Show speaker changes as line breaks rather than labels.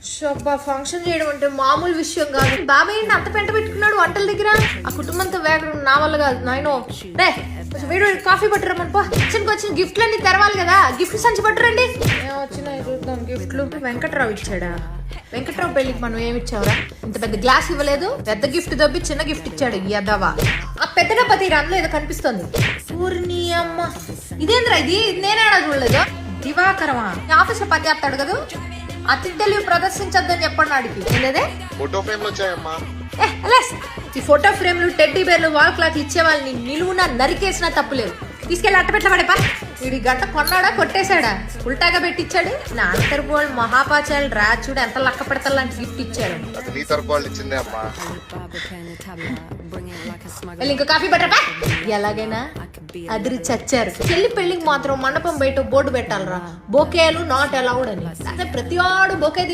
Function చేయడం అంటే మామూలు విషయం కాదు. బాబాయ్ అంత పెంట పెట్టుకున్నాడు వంటల దగ్గర. ఆ కుటుంబంతో వేగడం నా వల్ల కాదు నాయనో. రే వీడు కాఫీ పట్టురమ్మని పో. కిచెన్కి వచ్చిన గిఫ్ట్లు అన్ని తెరవాలి కదా. గిఫ్ట్ సంచి పట్టురండి. వచ్చినాయి చూద్దాం గిఫ్ట్లు. వెంకట్రావు ఇచ్చాడా? వెంకట్రావు పెళ్లికి మనం ఏమి ఇచ్చావురా? ఇంత పెద్ద గ్లాస్ ఇవ్వలేదు. పెద్ద గిఫ్ట్ దొబ్బి చిన్న గిఫ్ట్ ఇచ్చాడు. యదవా. ఆ పెద్ద డబ్బా తీరా, అందులో ఏదో కనిపిస్తుంది. ఊరిని అమ్మ ఇదేంద్రా ఇది? నేనేడా చూడలేదు. దివాకరమా ఆఫీస్ లో పని చేస్తాడు కదా. అతి తెలివి ప్రదర్శించద్దని చెప్పండి వాడికి. ఏంటదే
ఫోటో ఫ్రేమ్లు వచ్చాయమ్మా.
ఈ ఫోటో ఫ్రేమ్లు టెడ్డీ బేర్లు వాల్ క్లాక్ ఇచ్చే వాళ్ళని నిలువున నరికేసినా తప్పులేదు. తీసుకెళ్ళి అట్టపెట్ల పడేపా. వీడి గంట కొన్నాడా కొట్టేశాడా? ఉల్టాగా పెట్టించాడు. నా అంతరపు వాళ్ళు మహాపాచాలు రాచుడు ఎంత లక్క పెడతా లాంటి గిఫ్ట్ ఇచ్చారు.
నీ తరపు వాళ్ళు ఇచ్చిందే అమ్మా.
ఇంకో కాఫీ పట్టపా. ఎలాగైనా అదిరి చచ్చారు. చెల్లి పెళ్లికి మాత్రం మండపం బయట బోర్డు పెట్టాలరా, బొకేలు నాట్ అలౌడ్ అని. ప్రతి వాడు బొకే